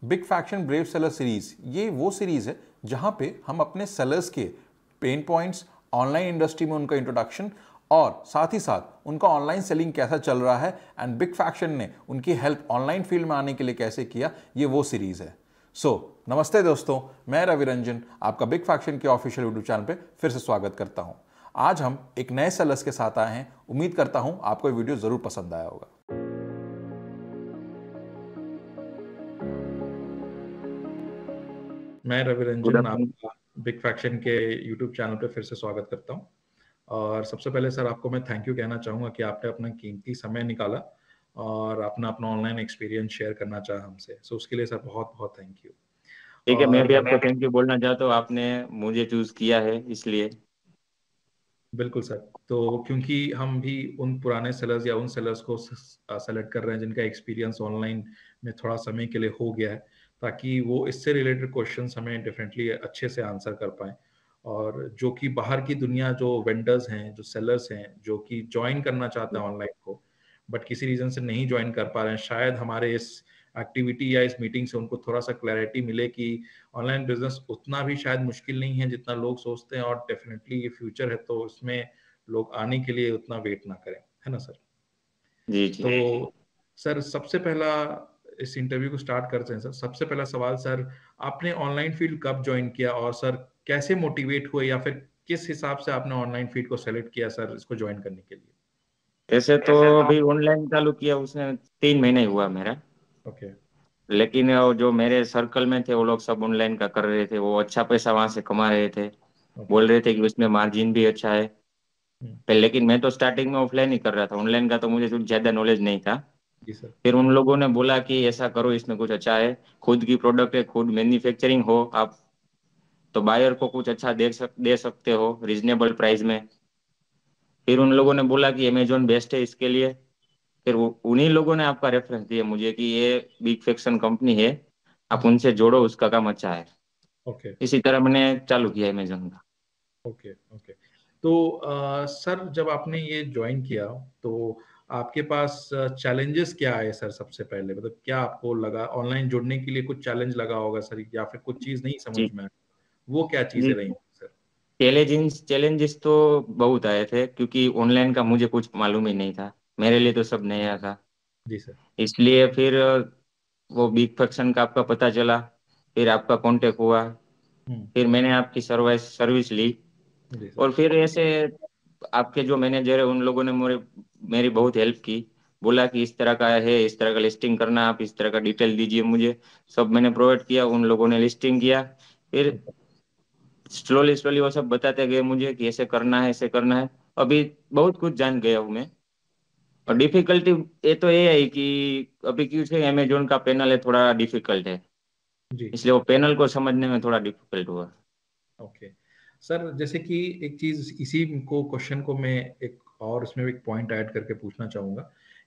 Big faction brave sailor series ये वो series है जहां पे हम अपने सेलर्स के पेन पॉइंट्स, ऑनलाइन इंडस्ट्री में उनका इंट्रोडक्शन और साथ ही साथ उनका ऑनलाइन सेलिंग कैसा चल रहा है एंड बिग फैक्शन ने उनकी हेल्प ऑनलाइन फील्ड में आने के लिए कैसे किया, ये वो सीरीज है। नमस्ते दोस्तों, मैं रवि रंजन आपका बिग फैक्शन के ऑफिशियल यूट्यूब चैनल पे फिर से स्वागत करता हूं। आज हम एक नए सेलर्स के साथ आए हैं। उम्मीद करता हूं आपको ये वीडियो जरूर पसंद आया होगा। मैं रवि गुड रंजन आफ्टरनून। आपका बिग फैक्शन के यूट्यूब चैनल पे फिर से स्वागत करता हूं। और सबसे पहले सर आपको मैं थैंक यू कहना चाहूंगा कि आपने अपना कीमती समय निकाला और अपना अपना ऑनलाइन एक्सपीरियंस शेयर करना चाहा हमसे। सो उसके लिए सर बहुत बहुत थैंक यू। ठीक है, मैं और भी आपको थैंक यू बोलना चाहता हूँ, आपने मुझे चूज किया है इसलिए। बिल्कुल सर, तो क्योंकि हम भी उन पुराने सेलर्स या उन सेलर्स को सेलेक्ट कर रहे हैं जिनका एक्सपीरियंस ऑनलाइन में थोड़ा समय के लिए हो गया है, ताकि वो इससे रिलेटेड क्वेश्चंस हमें डेफिनेटली अच्छे से आंसर कर पाएं। और जो कि बाहर की दुनिया, जो वेंडर्स हैं, जो सेलर्स हैं, जो कि ज्वाइन करना चाहते हैं ऑनलाइन को, बट किसी रीजन से नहीं ज्वाइन कर पा रहे हैं, शायद हमारे इस एक्टिविटी या इस मीटिंग से उनको थोड़ा सा क्लैरिटी मिले कि ऑनलाइन बिजनेस उतना भी शायद मुश्किल नहीं है जितना लोग सोचते हैं, और डेफिनेटली ये फ्यूचर है, तो इसमें लोग आने के लिए उतना वेट ना करें, है ना सर? जी जी। तो सर सबसे पहला इस इंटरव्यू को स्टार्ट करते हैं। सर सबसे पहला सवाल, सर आपने ऑनलाइन फील्ड कब ज्वाइन किया और सर कैसे मोटिवेट हुए, या फिर किस हिसाब से आपने ऑनलाइन फील्ड को सेलेक्ट किया सर इसको ज्वाइन करने के लिए? ऐसे तो अभी ऑनलाइन चालू किया उसने 3 महीने हुआ मेरा। ओके। लेकिन वो जो मेरे सर्कल में थे वो लोग सब ऑनलाइन का कर रहे थे, वो अच्छा पैसा वहां से कमा रहे थे। ओके। बोल रहे थे कि उसमें मार्जिन भी अच्छा है। हम्म। लेकिन मैं तो स्टार्टिंग में ऑफलाइन ही कर रहा था, ऑनलाइन का तो मुझे कुछ ज्यादा नॉलेज नहीं था। जी सर। फिर उन लोगों ने बोला कि ऐसा करो, इसमें कुछ अच्छा है, खुद की प्रोडक्ट है, खुद मैन्युफैक्चरिंग हो आप, तो बायर को कुछ अच्छा दे सकते हो रिजनेबल प्राइस में। फिर उन लोगों ने बोला कि अमेजोन बेस्ट है इसके लिए। फिर उन्हीं लोगों ने आपका रेफरेंस दिया मुझे कि ये बिग फैक्शन कंपनी है, आप जी। उनसे जोड़ो, उसका काम अच्छा है। ओके। इसी तरह मैंने चालू किया अमेजोन का। ओके। ओके। तो सर जब आपने ये ज्वाइन किया, तो आपके पास चैलेंजेस क्या आए सर? सबसे पहले मतलब क्या आपको लगा ऑनलाइन जुड़ने के लिए? कुछ चैलेंज लगा होगा सर, या फिर कुछ चीज नहीं समझ जी में आई, वो क्या जी। चीजें रही सर? चैलेंजेस तो बहुत आए थे, क्योंकि ऑनलाइन का मुझे कुछ मालूम ही नहीं था, मेरे लिए तो सब नया था। जी सर। इसलिए फिर वो बिग फैक्शन का आपका पता चला, फिर आपका कांटेक्ट हुआ, हम्म। फिर मैंने आपकी सर्विस ली। जी सर। और फिर ऐसे आपके जो मैनेजर है उन लोगों ने मेरी बहुत हेल्प की। बोला कि इस तरह का है, इस तरह का लिस्टिंग करना, आप इस तरह का डिटेल दीजिए मुझे। सब मैंने प्रोवाइड किया, उन लोगों ने लिस्टिंग किया। फिर स्लोली स्लोली वो सब बताते गए मुझे कि ऐसे करना है, ऐसे करना है। अभी बहुत कुछ जान गया हूँ मैं। और डिफिकल्टी ये तो ये है कि अभी क्यों है, अमेजोन का पैनल है थोड़ा डिफिकल्ट है, जी। इसलिए वो पैनल को समझने में थोड़ा डिफिकल्ट हुआ। ओके। सर जैसे कि एक चीज इसी को क्वेश्चन को मैं एक और इसमें एक पॉइंट ऐड करके पूछना चाहूंगा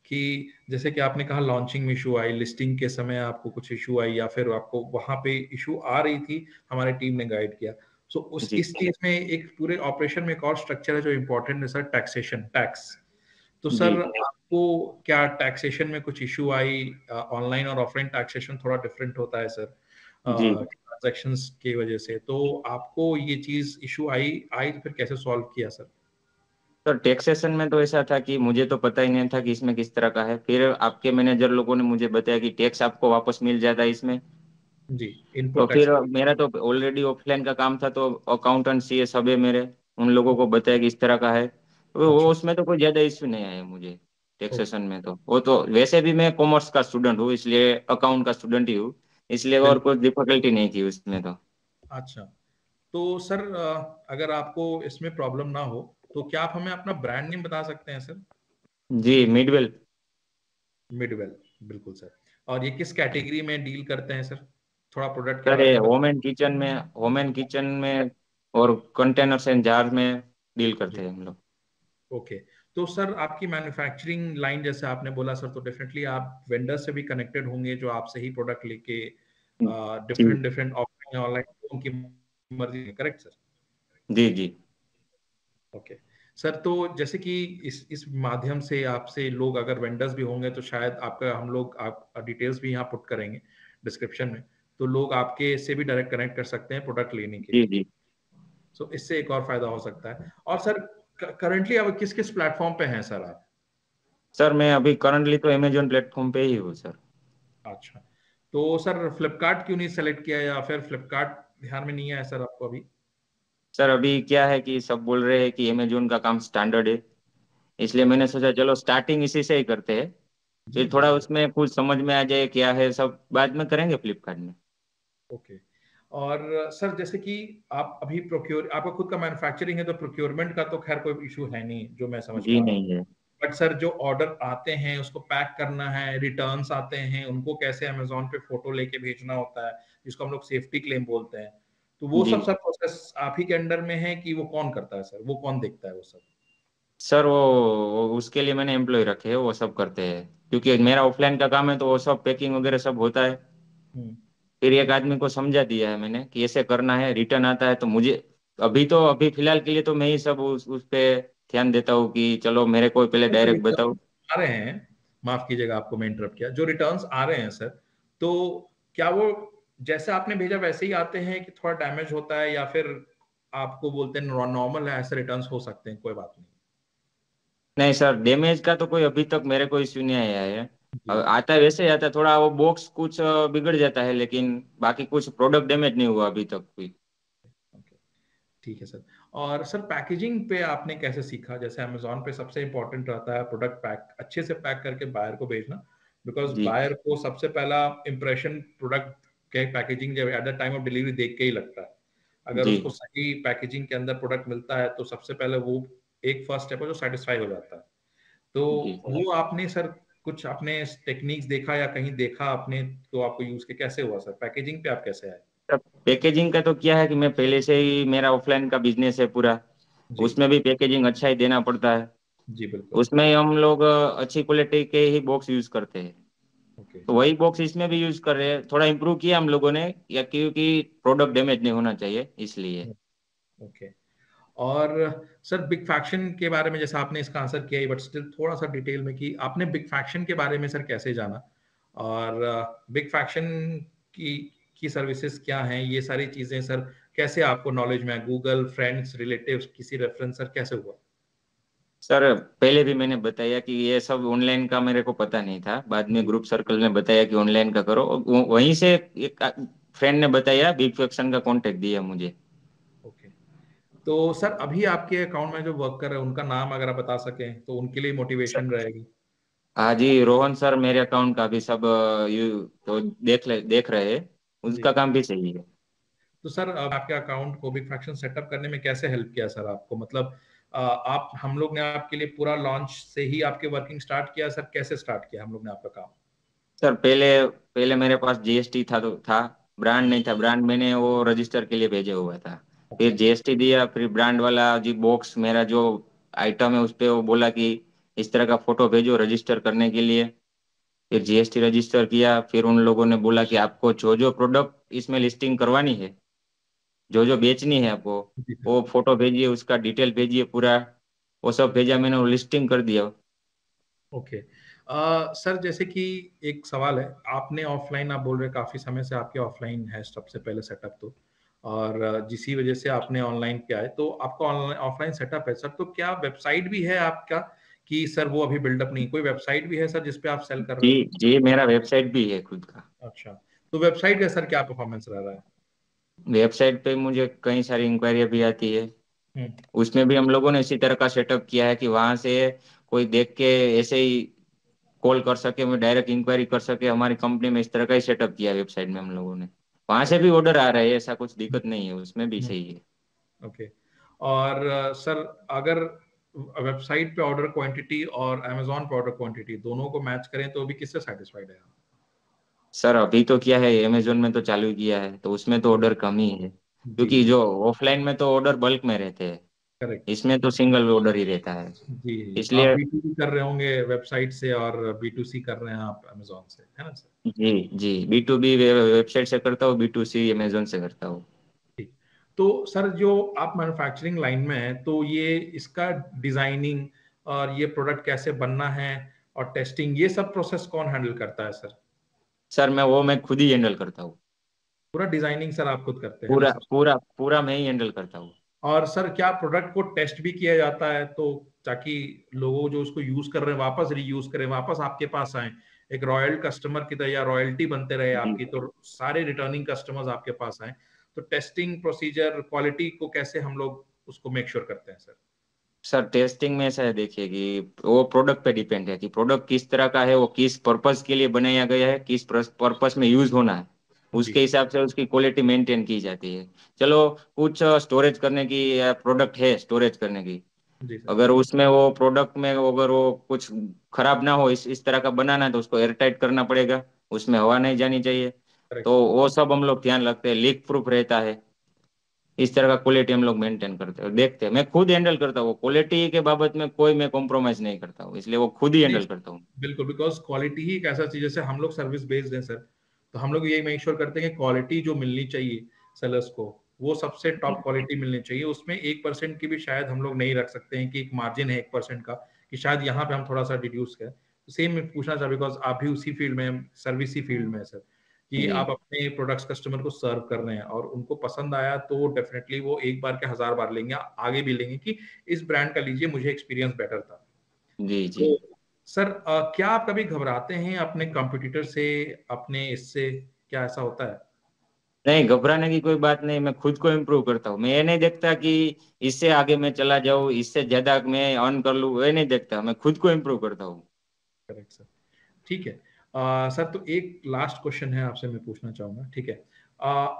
कि जैसे कि आपने कहा लॉन्चिंग में इशू आई, लिस्टिंग के समय आपको कुछ इशू आई, या फिर आपको वहां पे इशू आ रही थी, हमारी टीम ने गाइड किया। सो उस जी इस चीज में एक पूरे ऑपरेशन में एक और स्ट्रक्चर है जो इम्पोर्टेंट है सर, टैक्सेशन, टैक्स। तो जी। सर आपको क्या टैक्सेशन में कुछ इशू आई? ऑनलाइन और ऑफलाइन टैक्सेशन थोड़ा डिफरेंट होता है सर जी ट्रांजैक्शंस की वजह से, तो आपको ये चीज इशू आई आई तो फिर कैसे सॉल्व किया सर? तो टैक्सेशन में तो ऐसा था कि मुझे तो पता ही नहीं था कि इसमें किस तरह का है। फिर आपके मैनेजर लोगों ने मुझे बताया कि टैक्स आपको वापस मिल जाता है इसमें। जी, तो इनपुट टैक्स। फिर मेरा तो ऑलरेडी ऑफलाइन का काम था, तो अकाउंटेंट्स ये सब है मेरे, उन लोगों को बताया कि इस तरह का है। तो वो अच्छा। उसमें तो कोई ज्यादा इश्यू नहीं आया मुझे ओके। टैक्सेशन में। तो वो तो वैसे भी मैं कॉमर्स का स्टूडेंट हूँ, इसलिए अकाउंट का स्टूडेंट ही हूँ, इसलिए और बिल्कुल। कोई डिफिकल्टी नहीं थी उसमें तो। अच्छा। तो सर अगर आपको इसमें प्रॉब्लम ना हो तो क्या आप हमें अपना ब्रांड नेम बता सकते हैं सर? जी, मिडवेल। मिडवेल। बिल्कुल सर। और ये किस कैटेगरी में डील करते हैं सर? थोड़ा प्रोडक्ट के सर बारे ये में बता। होम एंड किचन में और कंटेनर्स एंड जार में डील करते जी। हैं हम लोग। ओके। तो सर आपकी मैन्युफैक्चरिंग लाइन जैसे आपने बोला सर, तो डेफिनेटली आप वेंडर से भी कनेक्टेड होंगे जो आपसे ही प्रोडक्ट लेके जी डिफरेंट डिफरेंट ऑफलाइन ऑनलाइन उनकी मर्जी है, करेक्ट सर? जी। जी ओके। सर तो जैसे कि इस माध्यम से आपसे लोग अगर वेंडर्स भी होंगे तो शायद आपका हम लोग आप डिटेल्स भी यहाँ पुट करेंगे। डिस्क्रिप्शन में, तो लोग आपके से भी डायरेक्ट कनेक्ट कर सकते हैं प्रोडक्ट लेने के जी लिए। जी। सो इससे एक और फायदा हो सकता है। और सर करंटली अब किस किस प्लेटफॉर्म पे हैं सर आप? सर मैं अभी करंटली तो अमेजोन प्लेटफॉर्म पे ही हूँ सर। अच्छा, तो सर फ्लिपकार्ट क्यों नहीं सेलेक्ट किया, या फिर फ्लिपकार्ट ध्यान में नहीं आया सर आपको अभी? सर अभी क्या है कि सब बोल रहे हैं कि अमेजोन का काम स्टैंडर्ड है, इसलिए ओके। मैंने सोचा चलो स्टार्टिंग इसी से ही करते हैं, जी फिर जी थोड़ा जी। उसमें कुछ समझ में आ जाए क्या है सब बाद में करेंगे फ्लिपकार्ट में। ओके। और सर जैसे कि आप अभी प्रोक्योर, आपका खुद का मैन्युफैक्चरिंग है, तो प्रोक्योरमेंट का तो खैर कोई इशू है नहीं जो मैं समझ जी पा रहा हूँ। नहीं है। बट सर जो ऑर्डर आते हैं उसको पैक करना है, रिटर्न्स आते हैं, उनको कैसे अमेजोन पे फोटो लेके भेजना होता है, जिसको हम लोग सेफ्टी क्लेम बोलते हैं, तो वो जी सब सब प्रोसेस आप ही के अंडर में है कि वो कौन करता है सर, वो कौन देखता है वो सब? सर वो उसके लिए मैंने एम्प्लॉय रखे हैं, वो सब करते हैं, क्योंकि मेरा ऑफलाइन का काम है तो वो सब पैकिंग वगैरह सब होता है। हम्म। फिर एक आदमी को समझा दिया है मैंने कि ऐसे करना है, रिटर्न आता है तो मुझे अभी फिलहाल के लिए तो मैं ही सब उस पे ध्यान देता हूँ कि चलो मेरे को पहले जो डायरेक्ट बताओ। रिटर्न्स आ रहे हैं, माफ कीजिएगा आपको मैं इंटरप्ट किया, जो रिटर्न्स आ रहे हैं सर, तो क्या वो जैसे आपने भेजा वैसे ही आते हैं कि थोड़ा डैमेज होता है, या फिर आपको बोलते हैं नॉर्मल है ऐसे रिटर्न्स हो सकते हैं, कोई बात नहीं? नहीं सर, डैमेज का तो कोई अभी तक मेरे को इश्यू नहीं आया है। जी। आता है वैसे ही आता है, थोड़ा वो बॉक्स कुछ बिगड़ जाता है, लेकिन बाकी कुछ प्रोडक्ट डैमेज नहीं हुआ अभी तक कोई। ओके, ठीक है सर। और सर पैकेजिंग पे आपने कैसे सीखा? जैसे अमेजोन पे सबसे इंपॉर्टेंट रहता है प्रोडक्ट पैक अच्छे से पैक करके बायर को भेजना, बिकॉज जी बायर को सबसे पहला इंप्रेशन प्रोडक्ट के पैकेजिंग जब at the time of delivery देख के ही लगता है। अगर जी उसको सही पैकेजिंग के अंदर प्रोडक्ट मिलता है तो सबसे पहले वो एक फर्स्ट स्टेप है जो सेटिस्फाई हो जाता है। तो जी सर। वो आपने सर कुछ आपने टेक्निक्स देखा या कहीं देखा आपने, तो आपको यूज के कैसे हुआ सर, पैकेजिंग पे आप कैसे आए? पैकेजिंग का तो क्या है कि मैं पहले से ही, मेरा ऑफलाइन का बिजनेस है पूरा, जी उसमें भी पैकेजिंग अच्छा ही देना पड़ता है। जी बिल्कुल। उसमें हम लोग अच्छी क्वालिटी के ही बॉक्स यूज करते हैं, ओके। तो वही बॉक्स इसमें भी यूज कर रहे हैं। थोड़ा इम्प्रूव किया हम लोगों ने, या क्योंकि प्रोडक्ट डैमेज नहीं होना चाहिए इसलिए। ओके। और सर बिग फैक्शन के बारे में, जैसा आपने इसका आंसर किया ही, बट स्टिल थोड़ा सा डिटेल में कि आपने बिग फैक्शन के बारे में सर कैसे जाना, और बिग फैक्शन की की सर्विसेज क्या हैं, ये सारी चीजें सर कैसे आपको नॉलेज में है? गूगल, फ्रेंड्स, रिलेटिव्स, किसी रेफरेंस, सर कैसे हुआ? सर पहले भी मैंने बताया कि ये सब ऑनलाइन का मेरे को पता नहीं था, बाद में जी। ग्रुप सर्कल ने बताया कि ऑनलाइन का करो, वहीं से एक फ्रेंड ने बताया, बिग फैक्शन का कांटेक्ट दिया मुझे। ओके। तो सर अभी आपके अकाउंट में जो वर्क कर रहे हैं उनका नाम अगर आप बता सकें तो उनके लिए मोटिवेशन रहेगी। हाँ जी, रोहन सर मेरे अकाउंट का भी सब तो देख रहे हैं, जी। उसका काम भी सही है। तो सर अब आपके अकाउंट को बिग फैक्शन सेटअप करने में कैसे हेल्प किया सर आपको, मतलब आप, हम लोग ने आपके लिए पूरा लॉन्च से ही आपके वर्किंग स्टार्ट किया सर, कैसे स्टार्ट किया हम लोग ने आपका काम? सर पहले पहले मेरे पास जीएसटी था, ब्रांड नहीं था, ब्रांड मैंने वो रजिस्टर के लिए भेजा हुआ था। ओके। फिर जीएसटी दिया, फिर ब्रांड वाला जी बॉक्स मेरा जो आइटम है उस पे वो बोला कि इस तरह का फोटो भेजो रजिस्टर करने के लिए। फिर जीएसटी रजिस्टर किया, फिर उन लोगों ने बोला कि आपको जो जो प्रोडक्ट इसमें लिस्टिंग करवानी है, जो जो बेचनी है आपको, जी सर। वो फोटो भेजिए, उसका डिटेल भेजिए पूरा। वो सब भेजा मैंने, वो लिस्टिंग कर दिया। ओके। सर जैसे कि एक सवाल है, आपने ऑफलाइन, आप बोल रहे काफी समय से आपके ऑफलाइन है सबसे पहले सेटअप, तो और जिसी वजह से आपने ऑनलाइन किया है, तो आपका ऑनलाइन ऑफलाइन सेटअप है सर, तो क्या वेबसाइट भी है आपका कि सर वो अभी बिल्डअप नहीं, कोई वेबसाइट भी है सर जिसपे आप सेल कर रहे जी हो? जी, मेरा वेबसाइट भी है खुद का। अच्छा, तो वेबसाइट का सर क्या परफॉर्मेंस रह रहा है? वेबसाइट पे मुझे कई सारी इंक्वायरी भी आती है, हम्म। उसमें भी हम लोगों ने इसी तरह का सेटअप किया है कि वहां से कोई देख के ऐसे ही कॉल कर सके, मैं डायरेक्ट इंक्वायरी कर सके। हमारी कंपनी में इस तरह का ही सेटअप किया है वेबसाइट में हम लोगों ने, वहां से भी ऑर्डर आ रहे हैं, ऐसा कुछ दिक्कत नहीं है, उसमें भी सही है। ओके। और सर अगर वेबसाइट पे ऑर्डर क्वांटिटी और अमेजोन पे ऑर्डर क्वांटिटी दोनों को मैच करें तो अभी किससे सेटिस्फाइड है आप? सर अभी तो क्या है, अमेजोन में तो चालू किया है तो उसमें तो ऑर्डर कम ही है, जी क्योंकि जी। जो ऑफलाइन में तो ऑर्डर बल्क में रहते हैं, करेक्ट। इसमें तो सिंगल ऑर्डर ही रहता है। जी। आप इसलिए B2B कर रहे होंगे वेबसाइट से, और B2C कर रहे हैं आप अमेजोन से, है ना सर? जी जी, B2B वेबसाइट से करता हूँ, B2C अमेजोन से करता हूँ। ठीक। तो सर जो आप मैन्युफैक्चरिंग लाइन में हैं, तो ये इसका डिजाइनिंग और ये प्रोडक्ट कैसे बनना है और टेस्टिंग, ये सब प्रोसेस कौन हैंडल करता है सर? सर मैं खुद ही हैंडल करता हूँ। पूरा डिजाइनिंग सर आप खुद करते हैं ना पूरा सर? पूरा पूरा मैं ही हैंडल करता हूँ। और सर क्या प्रोडक्ट को टेस्ट भी किया जाता है, तो ताकि लोगों जो उसको यूज कर रहे हैं वापस रीयूज करें, वापस आपके पास आए, एक रॉयल कस्टमर की तरह, या रॉयल्टी बनते रहे जी आपकी, तो सारे रिटर्निंग कस्टमर्स आपके पास आए, तो टेस्टिंग प्रोसीजर क्वालिटी को कैसे हम लोग उसको मेक श्योर करते हैं सर? सर, टेस्टिंग में ऐसा है, देखिए कि वो प्रोडक्ट पे डिपेंड है कि प्रोडक्ट किस तरह का है, वो किस पर्पस के लिए बनाया गया है, किस पर्पस में यूज होना है, जी उसके हिसाब से उसकी क्वालिटी मेंटेन की जाती है। चलो, कुछ स्टोरेज करने की प्रोडक्ट है, स्टोरेज करने की, जी सर। अगर उसमें वो प्रोडक्ट में अगर वो कुछ खराब ना हो, इस तरह का बनाना है, तो उसको एयरटाइट करना पड़ेगा, उसमें हवा नहीं जानी चाहिए। करेक्ट तो सर। वो सब हम लोग ध्यान रखते हैं, लीक प्रूफ रहता है, इस तरह का क्वालिटी हम लोग मेंटेन करते हैं, देखते हैं। मैं खुद हैंडल करता हूँ क्वालिटी के बाबत में, कोई मैं कॉम्प्रोमाइज नहीं करता हूँ, इसलिए वो खुद ही नहीं हैंडल करता हूँ। बिल्कुल, बिकॉज क्वालिटी ही एक ऐसा चीज, जैसे हम लोग सर्विस बेस्ड हैं सर, तो हम लोग ये मेक श्योर करते हैं कि क्वालिटी जो मिलनी चाहिए सेलर्स को, वो सबसे टॉप क्वालिटी मिलनी चाहिए। उसमें 1% की भी शायद हम लोग नहीं रख सकते हैं कि एक मार्जिन है 1% का, कि शायद यहाँ पे हम थोड़ा सा डिड्यूस करें। सेम मैं पूछना चाह, बिकॉज आप भी उसी फील्ड में, सर्विस ही फील्ड में है सर, कि जी आप अपने प्रोडक्ट्स कस्टमर को सर्व कर रहे हैं और उनको पसंद आया तो डेफिनेटली वो एक बार के 1000 बार लेंगे, आगे भी लेंगे कि इस ब्रांड का लीजिए, मुझे एक्सपीरियंस बेटर था। जी जी। तो सर क्या आप कभी घबराते हैं अपने कंपटीटर से, अपने इससे, क्या ऐसा होता है? नहीं, घबराने की कोई बात नहीं, मैं खुद को इम्प्रूव करता हूँ। मैं ये नहीं देखता कि इससे आगे मैं चला जाऊँ, इससे ज्यादा मैं अर्न कर लूँ, ये नहीं देखता, मैं खुद को इम्प्रूव करता हूँ। Correct sir. ठीक है। सर तो एक लास्ट क्वेश्चन है आपसे मैं पूछना चाहूंगा, ठीक है?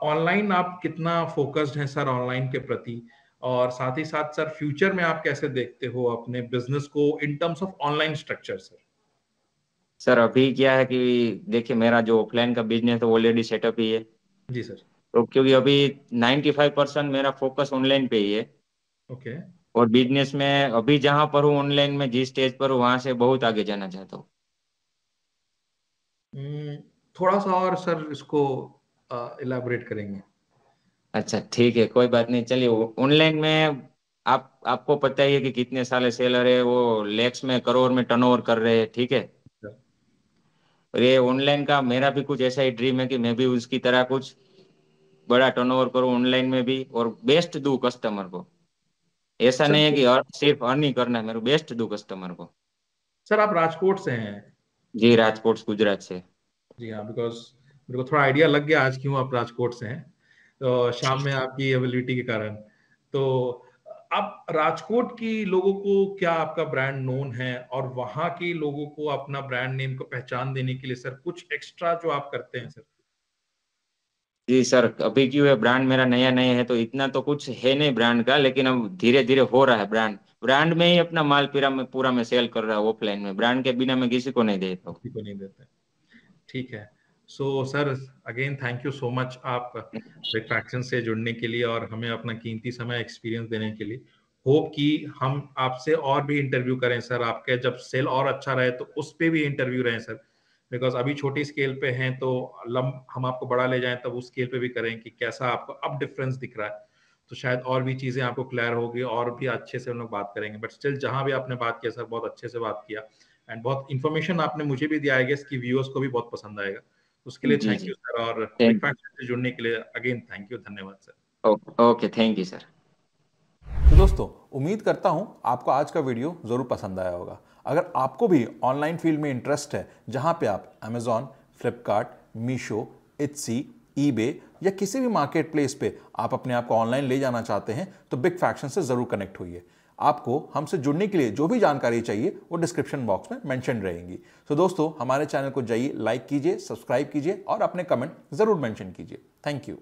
ऑनलाइन आप कितना फोकस्ड हैं सर ऑनलाइन के प्रति, और साथ ही साथ सर फ्यूचर में आप कैसे देखते हो अपने बिजनेस को in terms of online structure sir? Sir, अभी क्या है कि देखिए, मेरा जो ऑफलाइन का बिजनेस है ऑलरेडी सेटअप ही है। जी सर। तो क्योंकि अभी 95% मेरा फोकस ऑनलाइन पे ही है, ओके। और बिजनेस में अभी जहां पर हूँ, ऑनलाइन में जिस स्टेज पर हूँ, वहां से बहुत आगे जाना चाहता हूँ। थोड़ा सा और सर इसको इलाबोरेट करेंगे? अच्छा, ठीक है, कोई बात नहीं, चलिए। ऑनलाइन में आपको पता ही है कि कितने सारे सेलर है, वो लैक्स में, करोड़ में टर्नओवर कर रहे हैं, ठीक है। सर। और ये ऑनलाइन का मेरा भी कुछ ऐसा ही ड्रीम है कि मैं भी उसकी तरह कुछ बड़ा टर्नओवर करूं ऑनलाइन में भी, और बेस्ट दूं कस्टमर को। ऐसा सर नहीं है कि सिर्फ अर्न ही करना है, मेरे को बेस्ट दूं कस्टमर को। सर आप राजकोट से हैं? जी, राजकोट, गुजरात से। जी हाँ, बिकॉज मेरे को थोड़ा आइडिया लग गया आज क्यों आप राजकोट से हैं, तो शाम में आपकी अवेलेबिलिटी के कारण। तो आप राजकोट की लोगों को क्या आपका ब्रांड नोन है, और वहाँ के लोगों को अपना ब्रांड नेम को पहचान देने के लिए सर कुछ एक्स्ट्रा जो आप करते हैं सर? जी सर, अभी क्यों है, ब्रांड मेरा नया नया है, तो इतना तो कुछ है नहीं ब्रांड का, लेकिन अब धीरे धीरे हो रहा है। ब्रांड ब्रांड में ही अपना माल पूरा में सेल कर रहा है, ऑफलाइन में। ब्रांड के बिना मैं किसी को नहीं देता हूँ। किसी को नहीं देते? ठीक है। So sir again thank you so much आप बिग फैक्शन से जुड़ने के लिए और हमें अपना कीमती समय एक्सपीरियंस देने के लिए। होप कि हम आपसे और भी इंटरव्यू करें सर, आपके जब सेल और अच्छा रहे तो उस पे भी इंटरव्यू रहे सर, बिकॉज अभी छोटी स्केल पे हैं, तो हम आपको बड़ा ले जाएं तब उस स्केल पे भी करें कि कैसा आपको अब डिफरेंस दिख रहा है, तो शायद और भी चीजें आपको क्लियर होगी और भी अच्छे से हम लोग बात करेंगे। बट स्टिल जहां भी आपने बात किया सर, बहुत अच्छे से बात किया, एंड बहुत इन्फॉर्मेशन आपने मुझे भी दिया, आई गेस कि व्यूअर्स को भी बहुत पसंद आएगा। उसके लिए जी थैंक जी। यू सर, और बिग थैंक फैक्टर से जुड़ने के लिए अगेन थैंक यू, धन्यवाद sir. You. Okay, thank you sir. तो दोस्तों, उम्मीद करता हूं आपको आज का वीडियो ज़रूर पसंद आया होगा। अगर आपको भी ऑनलाइन फील्ड में इंटरेस्ट है, जहां पे आप अमेजॉन, फ्लिपकार्ट, मीशो, इट्सी, ईबे या किसी भी मार्केट प्लेस पे आप अपने आप को ऑनलाइन ले जाना चाहते हैं, तो बिग फैक्शन से ज़रूर कनेक्ट होइए। आपको हमसे जुड़ने के लिए जो भी जानकारी चाहिए वो डिस्क्रिप्शन बॉक्स में मेंशन रहेंगी। तो दोस्तों, हमारे चैनल को जाइए, लाइक कीजिए, सब्सक्राइब कीजिए और अपने कमेंट ज़रूर मेंशन कीजिए। Thank you.